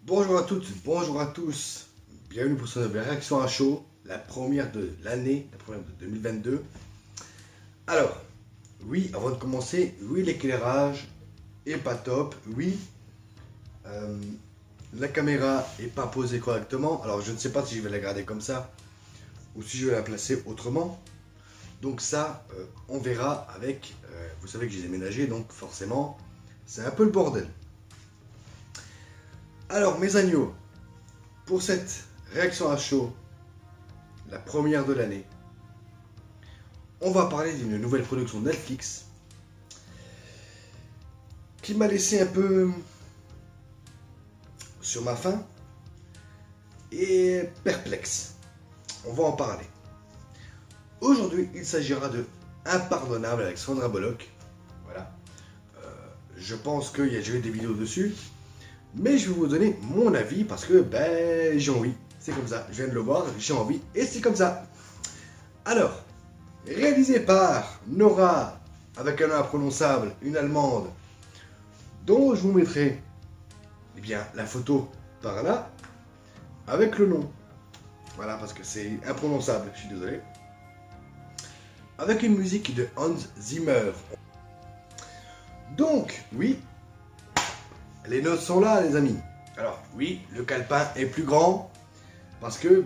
Bonjour à toutes, bonjour à tous. Bienvenue pour cette nouvelle réaction à chaud, la première de l'année, la première de 2022. Alors, oui, avant de commencer, oui, l'éclairage est pas top, oui, la caméra est pas posée correctement. Alors, je ne sais pas si je vais la garder comme ça ou si je vais la placer autrement. Donc ça, on verra avec, vous savez que j'ai déménagé, donc forcément, c'est un peu le bordel. Alors, mes agneaux, pour cette réaction à chaud, la première de l'année, on va parler d'une nouvelle production de Netflix qui m'a laissé un peu sur ma faim et perplexe. On va en parler. Aujourd'hui, il s'agira de Impardonnable avec Sandra Bullock. Voilà. Je pense qu'il y a déjà eu des vidéos dessus. Mais je vais vous donner mon avis parce que j'ai envie. C'est comme ça. Je viens de le voir, j'ai envie. Et c'est comme ça. Alors, réalisé par Nora, avec un nom imprononçable, une Allemande, dont je vous mettrai la photo par là, avec le nom. Voilà, parce que c'est imprononçable, je suis désolé. Avec une musique de Hans Zimmer. Donc, oui, les notes sont là, les amis. Alors, oui, le calepin est plus grand, parce que,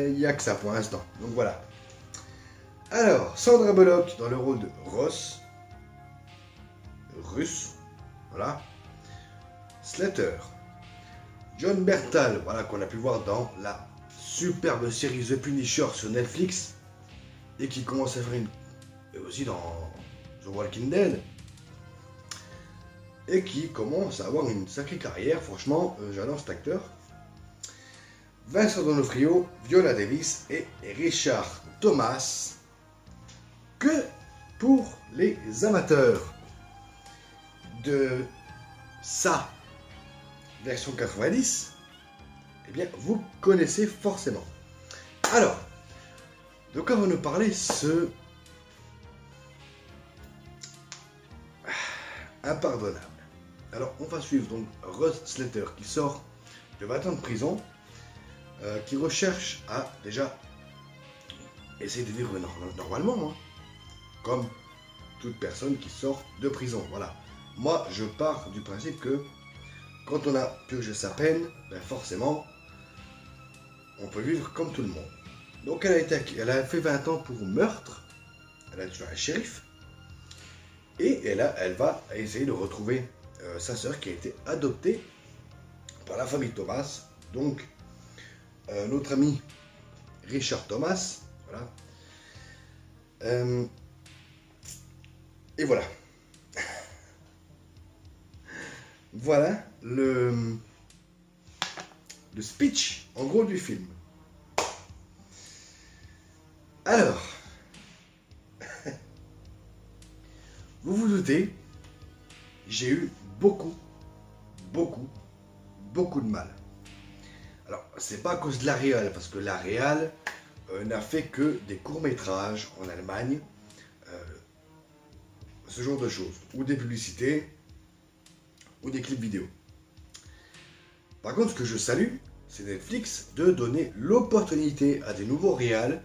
il n'y a que ça pour l'instant. Donc voilà. Alors, Sandra Bullock dans le rôle de Ross, russe, voilà. Slater, John Bertal, voilà, qu'on a pu voir dans la superbe série The Punisher sur Netflix, et qui commence à faire aussi dans The Walking Dead, et qui commence à avoir une sacrée carrière, franchement, j'adore cet acteur. Vincent D'Onofrio, Viola Davis et Richard Thomas, que pour les amateurs de sa version 90, eh bien, vous connaissez forcément. Alors, de quoi va nous parler ce Impardonnable? Alors, on va suivre donc Ross Slater qui sort de 20 ans de prison, qui recherche à déjà essayer de vivre normalement, hein, comme toute personne qui sort de prison. Voilà. Moi, je pars du principe que quand on a purgé sa peine, forcément, on peut vivre comme tout le monde. Donc, elle a fait 20 ans pour meurtre. Elle a tué un shérif. Et elle va essayer de retrouver sa sœur qui a été adoptée par la famille Thomas. Donc, notre ami Richard Thomas. Voilà. Et voilà. Voilà le speech, en gros, du film. Alors, vous vous doutez, j'ai eu beaucoup de mal. Alors, c'est pas à cause de la réal, parce que la réal n'a fait que des courts-métrages en Allemagne, ce genre de choses, ou des publicités, ou des clips vidéo. Par contre, ce que je salue, c'est Netflix de donner l'opportunité à des nouveaux réals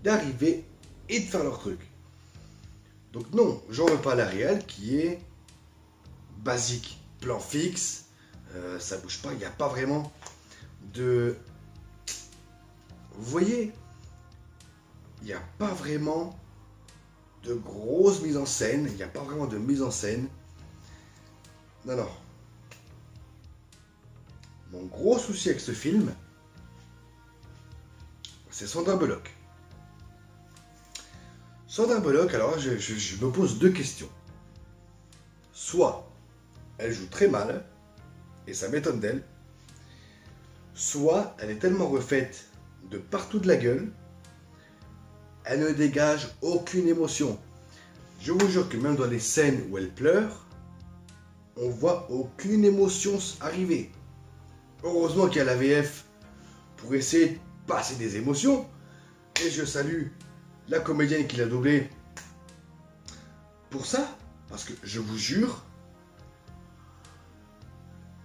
d'arriver et de faire leur truc. Donc non, j'en veux pas la réal qui est basique, plan fixe, ça bouge pas, il n'y a pas vraiment de... Vous voyez, il n'y a pas vraiment de grosse mise en scène, il n'y a pas vraiment de mise en scène. Non, non. Mon gros souci avec ce film, c'est Sandra Bullock. Sandra Bullock, alors je me pose deux questions. Soit elle joue très mal, et ça m'étonne d'elle, soit elle est tellement refaite de partout de la gueule, elle ne dégage aucune émotion. Je vous jure que même dans les scènes où elle pleure, on voit aucune émotion arriver. Heureusement qu'il y a la VF pour essayer de passer des émotions. Et je salue la comédienne qui l'a doublée pour ça. Parce que je vous jure,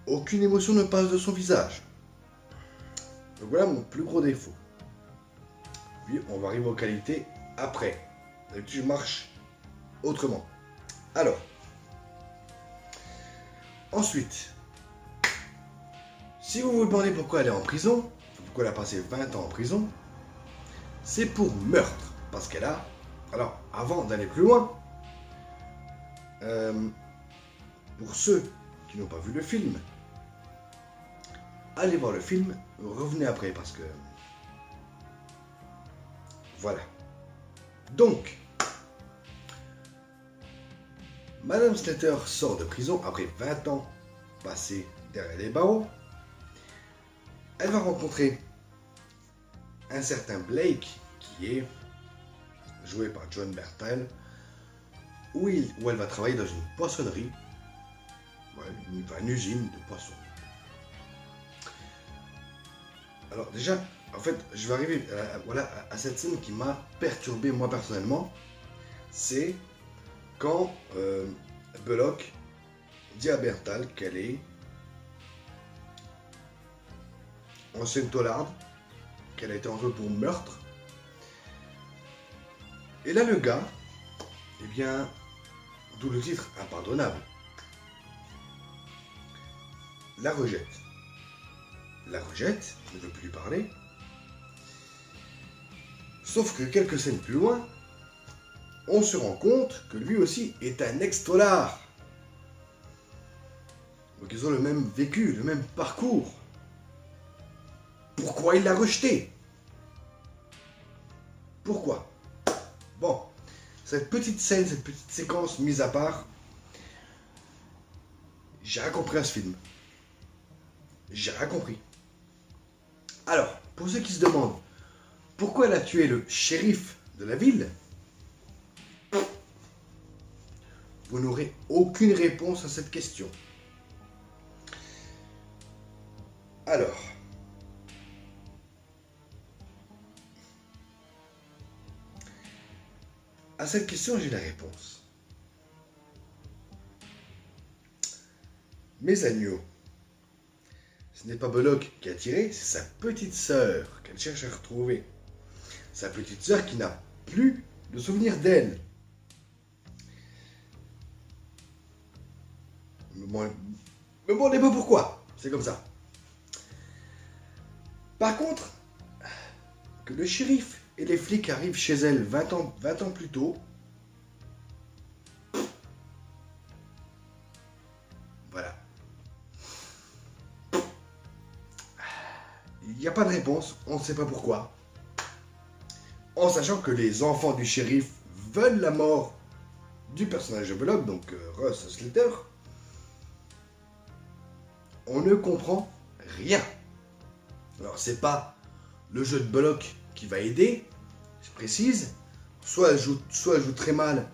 Aucune émotion ne passe de son visage. Donc voilà mon plus gros défaut. Puis on va arriver aux qualités après. D'habitude je marche autrement. Alors, ensuite, si vous vous demandez pourquoi elle est en prison, pourquoi elle a passé 20 ans en prison, c'est pour meurtre. Parce qu'elle a... Alors, avant d'aller plus loin, pour ceux qui n'ont pas vu le film, allez voir le film, revenez après parce que... Voilà. Donc, Madame Slater sort de prison après 20 ans passés derrière les barreaux. Elle va rencontrer un certain Blake qui est joué par John Bertal, où elle va travailler dans une poissonnerie, une usine de poissons. Alors déjà, en fait, je vais arriver à cette scène qui m'a perturbé moi personnellement. C'est quand Belloc dit à Bertal qu'elle est ancienne taularde, qu'elle a été enlevée pour meurtre. Et là, le gars, eh bien, d'où le titre impardonnable, la rejette. La rejette, ne veut plus lui parler. Sauf que quelques scènes plus loin, on se rend compte que lui aussi est un ex-taulard. Donc ils ont le même vécu, le même parcours. Pourquoi il l'a rejeté? Pourquoi? Bon, cette petite scène, cette petite séquence mise à part, j'ai rien compris à ce film. J'ai rien compris. Alors, pour ceux qui se demandent pourquoi elle a tué le shérif de la ville, vous n'aurez aucune réponse à cette question. Alors, à cette question, j'ai la réponse. Mes agneaux, ce n'est pas Belloc qui a tiré, c'est sa petite sœur qu'elle cherche à retrouver. Sa petite sœur qui n'a plus de souvenir d'elle. Mais bon, on n'est pas pourquoi. C'est comme ça. Par contre, que le shérif et les flics arrivent chez elle 20 ans plus tôt, voilà. Il n'y a pas de réponse, on ne sait pas pourquoi. En sachant que les enfants du shérif veulent la mort du personnage de Belloc, donc Russ Slater, on ne comprend rien. Alors c'est pas le jeu de Belloc qui va aider, je précise. Soit elle joue très mal,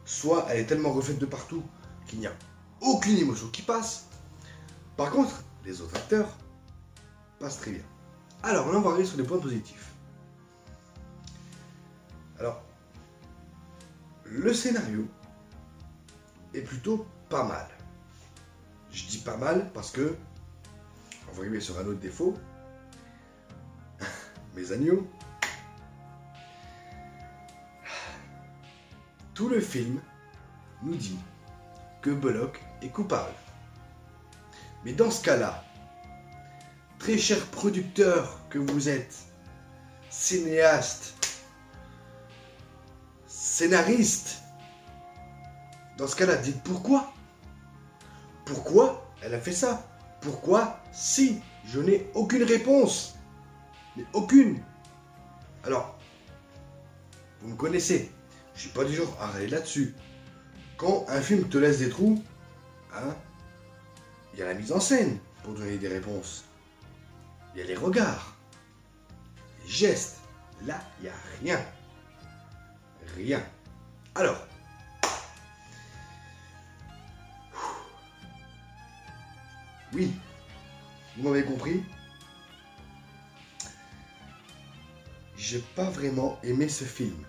soit elle est tellement refaite de partout qu'il n'y a aucune émotion qui passe. Par contre, les autres acteurs passent très bien. Alors là on va arriver sur les points positifs. Alors, le scénario est plutôt pas mal. Je dis pas mal parce que, on va arriver sur un autre défaut, mes agneaux, tout le film nous dit que Belloc est coupable. Mais dans ce cas-là, très cher producteur que vous êtes, cinéaste, scénariste, dans ce cas-là, dites pourquoi. Pourquoi elle a fait ça? Pourquoi si? Je n'ai aucune réponse. Mais aucune. Alors, vous me connaissez. Je suis pas du genre à râler là-dessus. Quand un film te laisse des trous, hein, il y a la mise en scène pour donner des réponses. Il y a les regards, les gestes. Là, il n'y a rien. Rien. Alors, oui, vous m'avez compris. J'ai pas vraiment aimé ce film.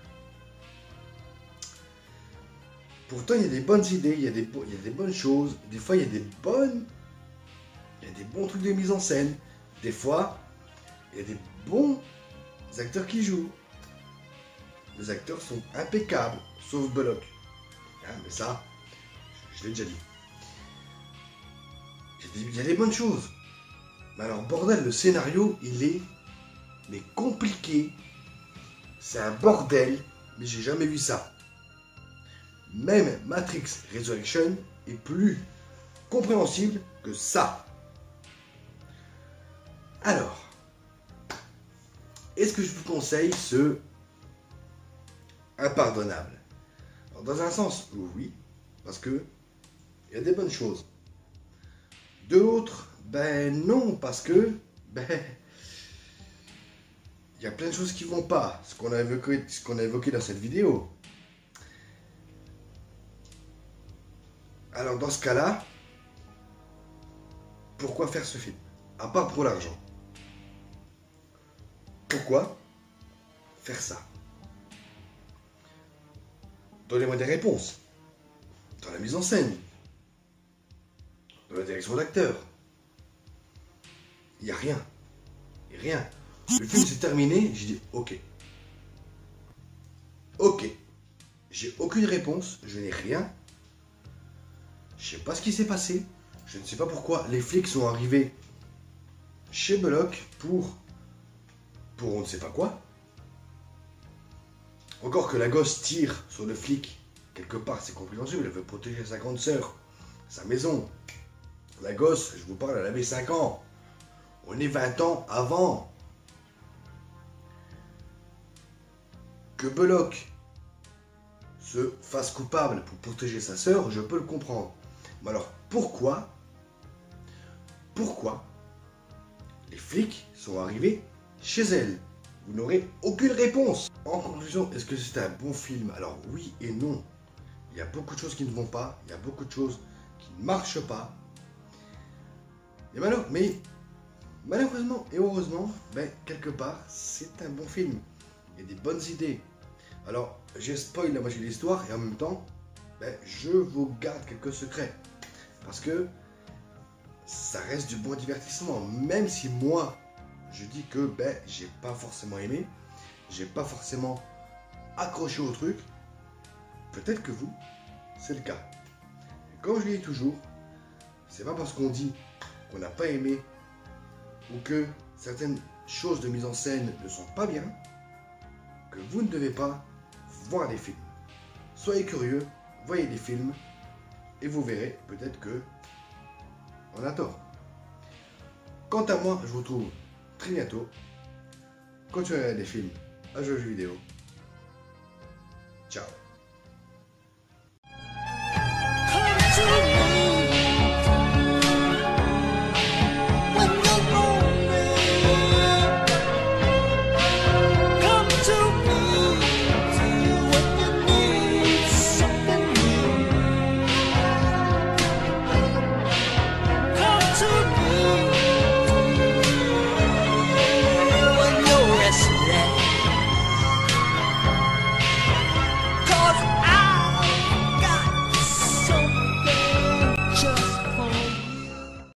Pourtant, il y a des bonnes idées, il y a des bonnes choses. Des fois, il y a des bonnes il y a des bons trucs de mise en scène. Des fois, il y a des bons acteurs qui jouent. Les acteurs sont impeccables, sauf Bullock. Hein, mais ça, je l'ai déjà dit. Il y a des bonnes choses. Mais alors, bordel, le scénario, il est mais compliqué. C'est un bordel, mais j'ai jamais vu ça. Même Matrix Resurrection est plus compréhensible que ça. Alors, est-ce que je vous conseille ce impardonnable? Alors, dans un sens, oui, parce que il y a des bonnes choses. De l'autre, ben non, parce que il y a plein de choses qui vont pas, ce qu'on a évoqué dans cette vidéo. Alors dans ce cas-là, pourquoi faire ce film? À part pour l'argent. Pourquoi faire ça? Donnez-moi des réponses. Dans la mise en scène. Dans la direction d'acteur. Il n'y a rien. Il n'y a rien. Le film s'est terminé, j'ai dit ok. Ok. J'ai aucune réponse, je n'ai rien. Je sais pas ce qui s'est passé. Je ne sais pas pourquoi les flics sont arrivés chez Bullock pour on ne sait pas quoi. Encore que la gosse tire sur le flic, quelque part c'est compréhensible, elle veut protéger sa grande sœur, sa maison. La gosse, je vous parle, elle avait 5 ans. On est 20 ans avant. Que Bullock se fasse coupable pour protéger sa sœur, je peux le comprendre. Mais alors pourquoi les flics sont arrivés chez elle? Vous n'aurez aucune réponse. En conclusion, est-ce que c'est un bon film? Alors oui et non. Il y a beaucoup de choses qui ne vont pas, il y a beaucoup de choses qui ne marchent pas. Mais malheureusement et heureusement, quelque part, c'est un bon film. Il y a des bonnes idées. Alors, j'ai spoil la moitié de l'histoire et en même temps, je vous garde quelques secrets. Parce que ça reste du bon divertissement. Même si moi, je dis que j'ai pas forcément aimé, j'ai pas forcément accroché au truc, peut-être que vous, c'est le cas. Et comme je le dis toujours, c'est pas parce qu'on dit qu'on n'a pas aimé ou que certaines choses de mise en scène ne sont pas bien que vous ne devez pas voir des films. Soyez curieux, voyez des films et vous verrez peut-être que on a tort. Quant à moi, je vous retrouve très bientôt. Continuez à regarder des films, à jouer aux jeux vidéo. Ciao.